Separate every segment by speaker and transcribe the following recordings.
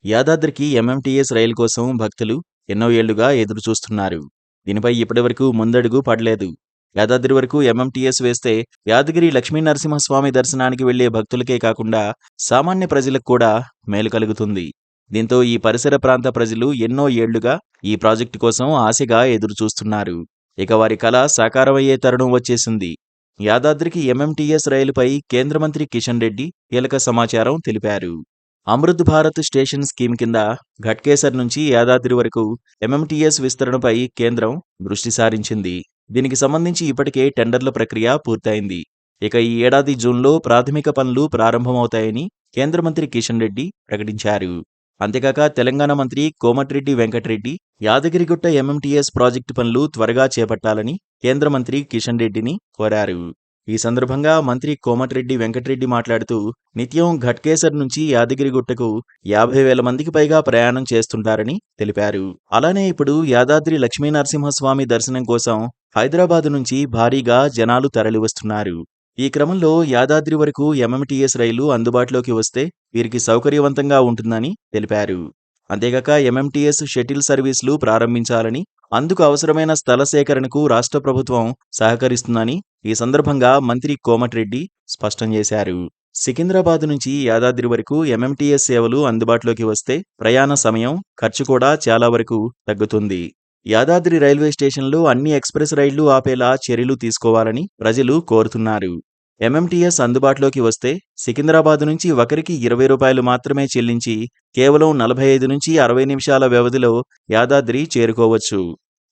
Speaker 1: యాదాద్రికి MMTS రైలు కోసం భక్తులు ఎన్నో ఏళ్లుగా ఎదురుచూస్తున్నారు. దీనిపై ఇప్పటివరకు ముందడుగు పడలేదు. యాదాద్రి వరకు ఎంఎంటీఎస్ వేస్తే యాదగిరి లక్ష్మీనరసింహస్వామి దర్శనానికి వెళ్లే భక్తులకే కాకుండా సామాన్య ప్రజలకు కూడా మేలు కలుగుతుంది. దీంతో ఈ పరిసర ప్రాంత ప్రజలు ఎన్నో ఏళ్లుగా ఈ ప్రాజెక్టు కోసం ఆశగా ఎదురుచూస్తున్నారు. ఇక వారి కల సాకారమయ్యే తరుణం వచ్చేసింది. యాదాద్రికి ఎంఎంటీఎస్ రైలుపై కేంద్ర మంత్రి కిషన్ రెడ్డి కీలక సమాచారం తెలిపారు. అమృత్ భారత్ స్టేషన్ స్కీమ్ కింద ఘట్కేసర్ నుంచి యాదాద్రి వరకు ఎంఎంటీఎస్ విస్తరణపై కేంద్రం దృష్టి సారించింది. దీనికి సంబంధించి ఇప్పటికే టెండర్ల ప్రక్రియ పూర్తయింది. ఇక ఈ ఏడాది జూన్లో ప్రాథమిక పనులు ప్రారంభమవుతాయని కేంద్ర మంత్రి కిషన్ రెడ్డి ప్రకటించారు. అంతేకాక తెలంగాణ మంత్రి కోమటిరెడ్డి వెంకటరెడ్డి యాదగిరిగుట్ట ఎంఎంటీఎస్ ప్రాజెక్టు పనులు త్వరగా చేపట్టాలని కేంద్ర మంత్రి కిషన్ రెడ్డిని కోరారు. ఈ సందర్భంగా మంత్రి కోమటిరెడ్డి వెంకటరెడ్డి మాట్లాడుతూ నిత్యం ఘట్కేసర్ నుంచి యాదగిరిగుట్టకు 50,000 మందికి పైగా ప్రయాణం చేస్తుంటారని తెలిపారు. అలానే ఇప్పుడు యాదాద్రి లక్ష్మీనరసింహస్వామి దర్శనం కోసం హైదరాబాద్ నుంచి భారీగా జనాలు తరలివస్తున్నారు. ఈ క్రమంలో యాదాద్రి వరకు ఎంఎంటీఎస్ రైలు అందుబాటులోకి వస్తే వీరికి సౌకర్యవంతంగా ఉంటుందని తెలిపారు. అంతేగాక ఎంఎంటీఎస్ షటిల్ సర్వీసులు ప్రారంభించాలని, అందుకు అవసరమైన స్థల సేకరణకు రాష్ట్ర ప్రభుత్వం సహకరిస్తుందని ఈ సందర్భంగా మంత్రి కోమటిరెడ్డి స్పష్టం చేశారు. సికింద్రాబాద్ నుంచి యాదాద్రి వరకు ఎంఎంటీఎస్ సేవలు అందుబాటులోకి వస్తే ప్రయాణ సమయం, ఖర్చు కూడా చాలా వరకు తగ్గుతుంది. యాదాద్రి రైల్వే స్టేషన్లో అన్ని ఎక్స్ప్రెస్ రైళ్లు ఆపేలా చర్యలు తీసుకోవాలని ప్రజలు కోరుతున్నారు. ఎంఎంటీఎస్ అందుబాటులోకి వస్తే సికింద్రాబాద్ నుంచి ఒకరికి 20 రూపాయలు మాత్రమే చెల్లించి కేవలం 45 నుంచి 60 నిమిషాల వ్యవధిలో యాదాద్రి చేరుకోవచ్చు.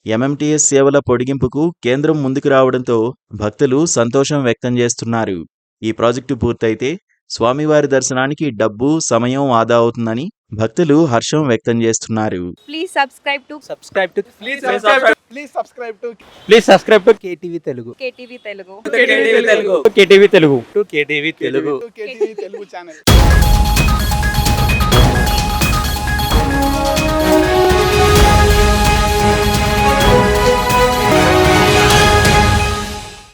Speaker 1: ఎంఎంటీఎస్ సేవల పొడిగింపుకు కేంద్రం ముందుకు రావడంతో భక్తులు సంతోషం వ్యక్తం చేస్తున్నారు. ఈ ప్రాజెక్టు పూర్తయితే స్వామివారి దర్శనానికి డబ్బు, సమయం ఆదా అవుతుందని భక్తులు హర్షం వ్యక్తం చేస్తున్నారు.
Speaker 2: Please subscribe to
Speaker 3: KTV Telugu.
Speaker 2: KTV Telugu.
Speaker 3: KTV Telugu channel.